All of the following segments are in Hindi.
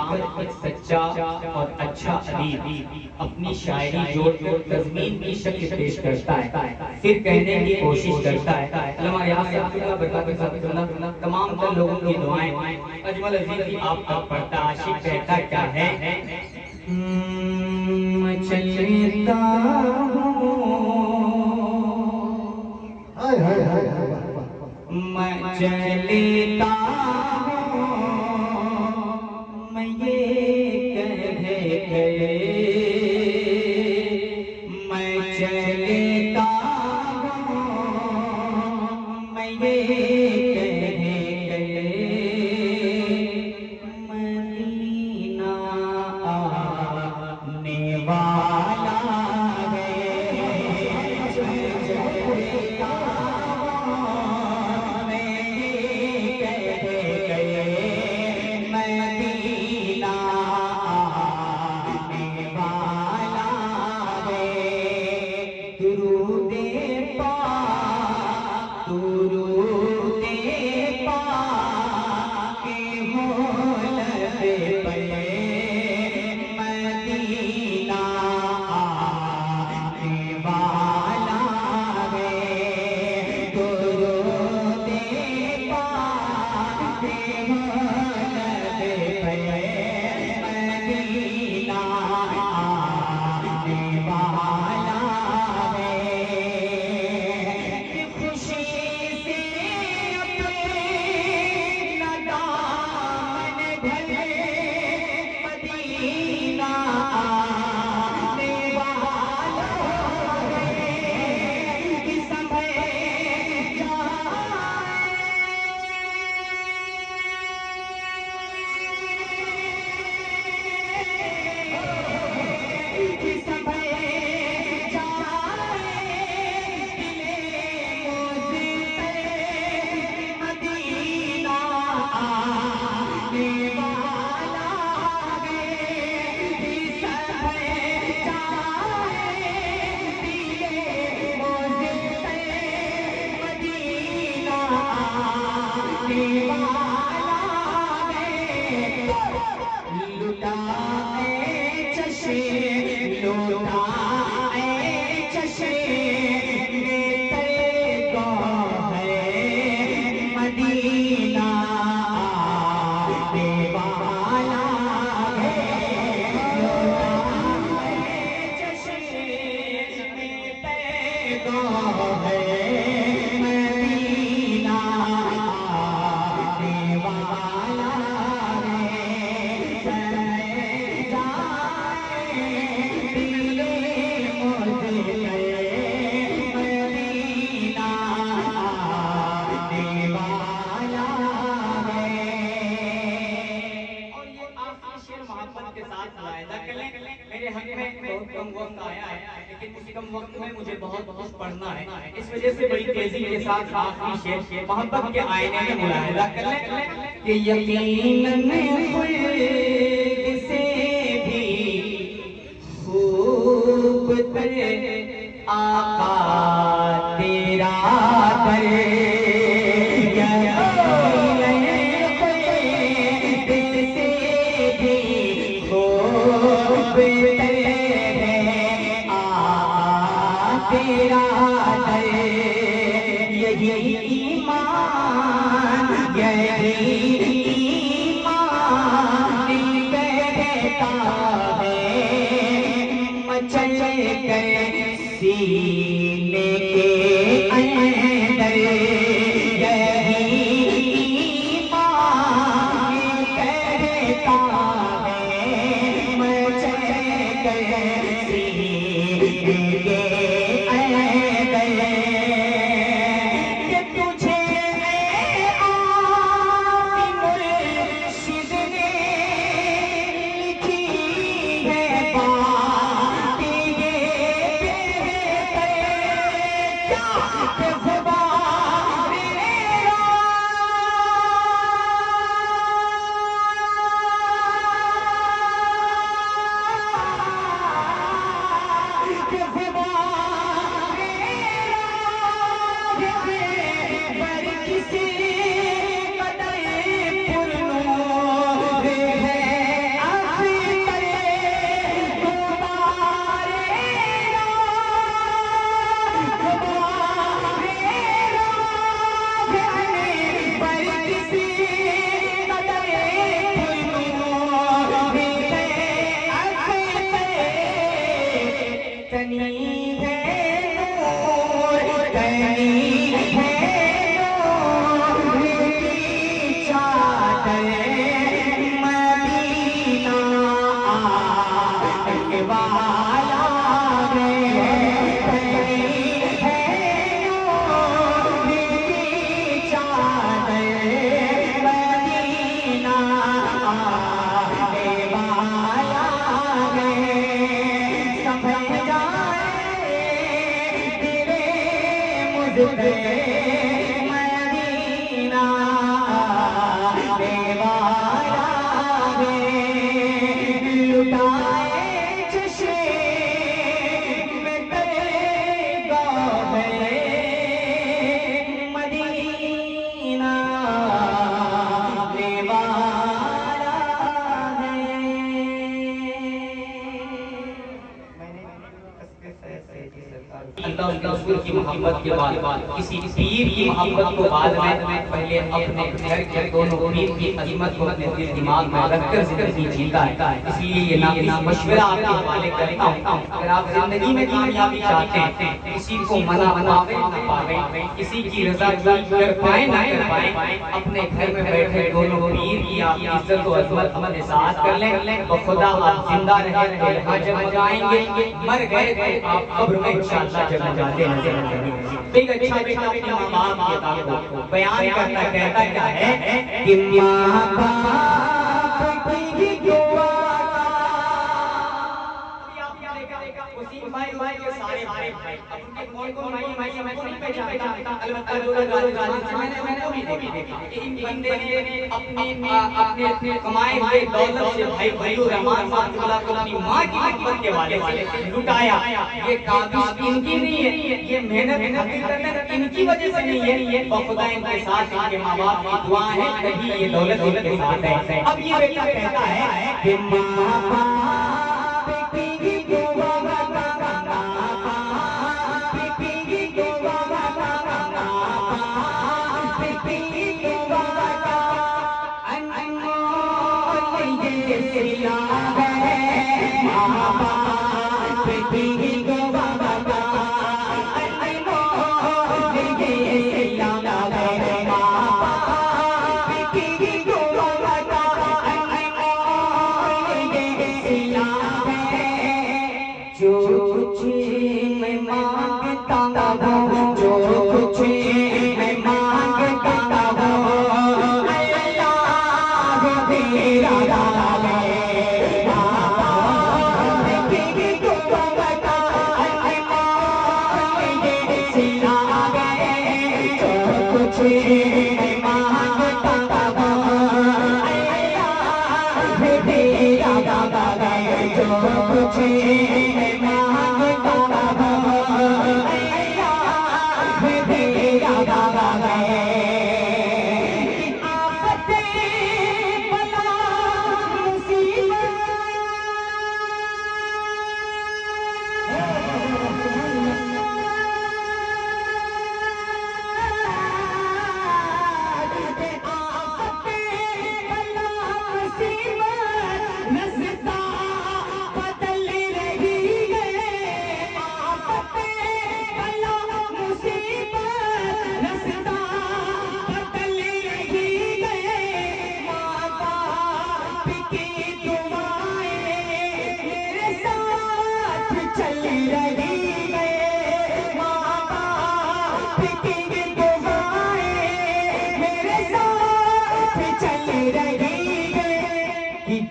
पर एक सच्चा और अच्छा अदीब अपनी शायरी जोड़ तज़मीन की शक्ल पेश करता है, फिर कहने की कोशिश करता है। अल्लामा तमाम तर लोगों की दुआएं अजमल अजीज आप तक पढ़ता आशिक कहता क्या है। चलता मैं चलता मैं ये कह गए मैं चलता मैं ये कह गए मदीना आने वाला मेरे हक में बहुत कम वक्त आया है, लेकिन उस कम वक्त में मुझे बहुत बहुत पढ़ना है। इस वजह से बड़ी तेजी के साथ आखिरी शेर मोहब्बत के आईने में मुलाहिजा कर लें कि यकीनन खुद से भी खूबतर आका तेरा दर तेरा दर यही ईमान यही ईमान कहता है मचल गए सीने के अंदर यही ईमान कहता है मचल गए सीने के दे मदीना देवारा है लुटाए चशे में तेगा है मदीना देवारा है। अल्लाह के रसूल की मोहब्बत के बाद किसी पीर की मोहब्बत को बाद में पहले अपने घर के दोनों पीर की अजमत को अपने दिल दिमाग में रखकर जिंदगी जीता है। इसलिए ये ना मशवरा आपके हवाले करता हूँ, अगर आप जिंदगी में कामयाबी चाहते हैं, किसी को मना पावे ना पावे, किसी की रजा कर पाए ना कर पाए, अपने घर में बैठे दोनों पीर की आप इज्जत और अजमत अपने साथ कर लें तो खुदा आप जिंदा रहे तो यहाँ जगमगाएंगे, मर गए तो आप कब्र में इंशाअल्लाह जगमगाते नजर आएंगे। एक अच्छा बेटा अपने माँ बाप के ताक़ को बयान करता कहता क्या है कि माँ बाप की दुआ उसी भाई के सारे भाई अब उनके कौन भाई मैं नहीं पहचानता अलबत्ता मैंने वो भी देखा इन बंदे ने अपने कमाए हुए दौलत से भाई फजलुर रहमान साहब को अपनी मां की मोहब्बत के वाले लुटाया। ये काबिज इनकी नहीं है, ये मेहनत हकीकत इनकी वजह से नहीं है, खुदा इनके साथ इनके मां बाप की दुआ है तभी ये दौलत इनके साथ है। अब ये बेटा कहता है कि मां बाप की दुआ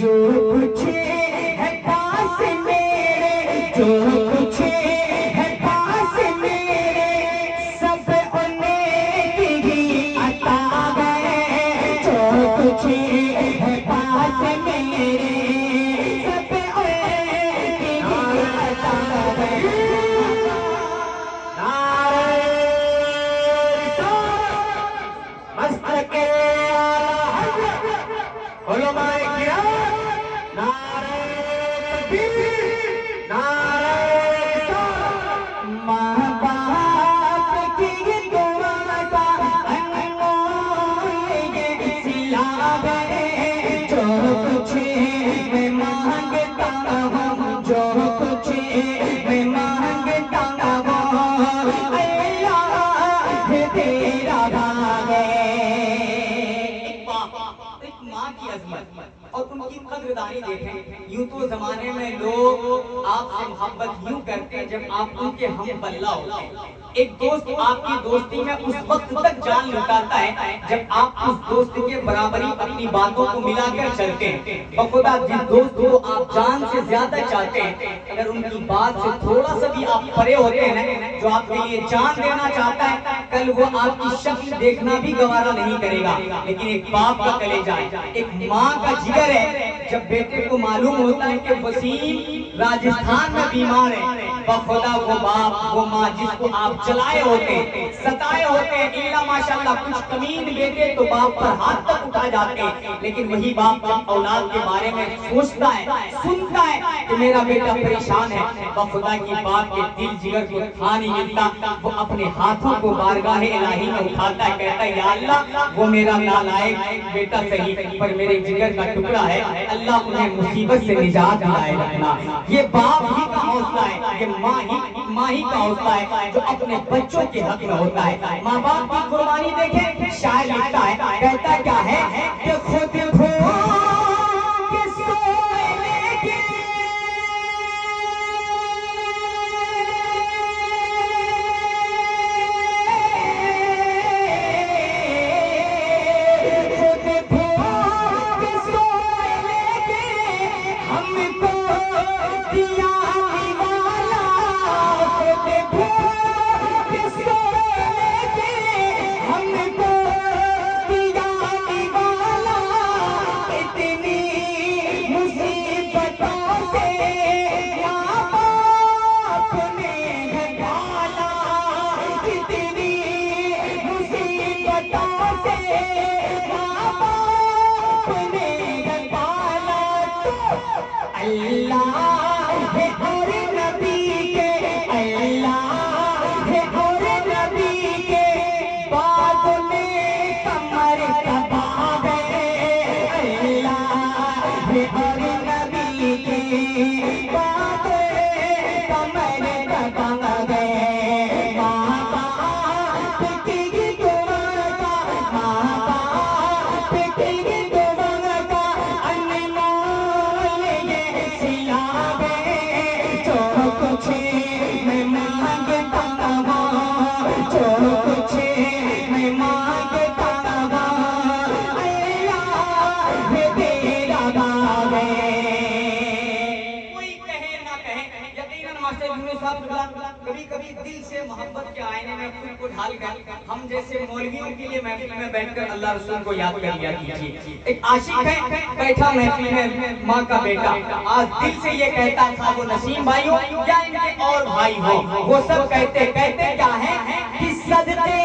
जो कुछ है पास मेरे, जो कुछ है पास मेरे, सब उन्हें ही अता है। जो कुछ है पास मेरे, सब उन्हें ही अता है। मस्तके उलमाए किराम नारे तकबीर नारे माँ बाप की दुआ का अनमोल ये सिला गए। जो कुछ मैं मांगता हूँ, जो कुछ मैं मांगता हूँ, अल्लाह तेरा भागे। एक माँ की अज़मत और उनकी कद्रदानी देखें, यूं तो जमाने में लोग आपसे मोहब्बत यूं करते हैं जब आप उनके हम पल्ला होते हैं। एक दोस्त आपकी दोस्ती में उस वक्त तक जान लुटाता है जब आप उस दोस्त के बराबरी अपनी बातों को मिलाकर चलते हैं। बखुदा जिस दोस्त को आप जान से ज्यादा चाहते हैं, अगर उनकी बात से थोड़ा सा भी आप परे होते हैं ना, जो आपके लिए जान देना चाहता है, कल वो आपकी शक्ल देखना भी गवारा नहीं करेगा। लेकिन एक बाप का कलेजा है, एक माँ का जिगर है, जब बेटे को मालूम होता है कि वसीम राजस्थान में बीमार है, बखुदा वो बाप वो माँ जिसको आप चलाए होते, सताए होते, इल्ला माशाअल्लाह कुछ कमीन बेटे तो बाप पर हाथ तक उठा जाते, लेकिन वही बाप जब औलाद के बारे में सोचता है, सुनता है कि मेरा बेटा परेशान है, बखुदा की बाप के दिल जिगर को था नहीं मिलता, वो अपने हाथों को बारगाह इलाही में उठाता है, कहता है या अल्लाह वो मेरा नालायक बेटा सही पर मेरे जिगर का टुकड़ा है, अल्लाह उन्हें मुसीबत से निजात दिलाए रखना। ये बाप ही का हौसला है, ये माँ ही का हौसला है जो अपने बच्चों के हक में होता है। माँ बाप की कुर्बानी देखें, शायर लिखता है, कहता क्या है कि खुद कभी कभी दिल से मोहब्बत के आईने में खुद को ढालकर हम जैसे मौलवियों के लिए महफिल में बैठकर अल्लाह रसूल को याद कर लिया कीजिए। एक आशिक है बैठा महफिल में, माँ का बेटा, आज दिल से ये कहता था वो नसीम भाई हो या इनके और भाई हो, वो सब कहते कहते क्या है कि सजदे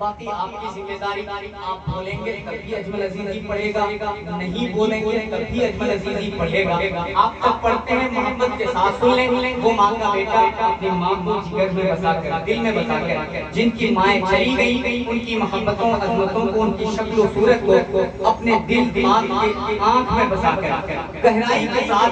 बाकी आपकी जिम्मेदारी, आप बोलेंगे तभी अजमल अजीजी पढ़ेगा, नहीं बोलेंगे तभी अजमल अजीजी पढ़ेगा। आप तब पढ़ते हैं मोहब्बत के साथ सुन लें। वो माँ का बेटा अपनी माँ को जिगर में बसा कर, दिल में बसा कर, जिनकी माएँ चली गई उनकी मोहब्बतों अजमतों को, उनकी शक्ल सूरत को अपने दिल दिमाग के आंख में बसा कर गहराई के साथ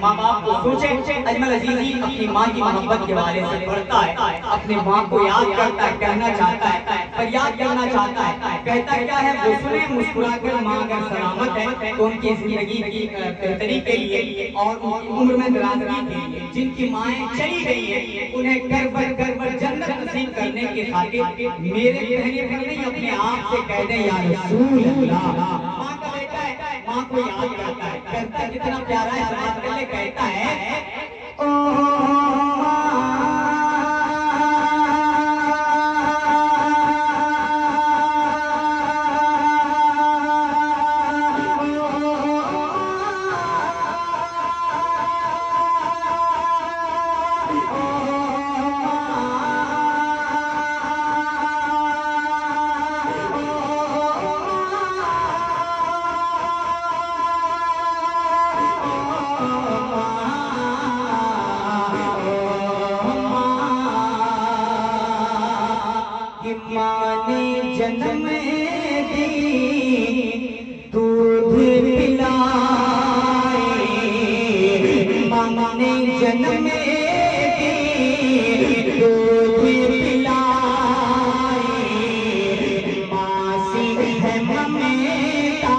माँ बाप को सोचे। अजमल अजीजी अपनी माँ की मोहब्बत के हवाले से पढ़ता है, अपने माँ को याद करता है, कहना चाहता है, फरियाद करना चाहता है, कहता क्या है वो सुने। मुस्कुराकर माँ अगर सलामत है तो उनकी जिंदगी की बेहतरी के लिए और उनकी उम्र में दराजगी के लिए, जिनकी माएँ चली गई है उन्हें घर पर जन्नत नसीब करने के खातिर मेरे कहने पर नहीं अपने आप से कह दे या रसूल अल्लाह। माँ का बेटा है, माँ को याद करता है, कहता कितना प्यारा है, बात करने कहता है ओ जन्म दी दूध पिलाए, माँ ने जन्म दी दूध पिलाए, माँ सी है ममता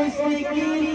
उसकी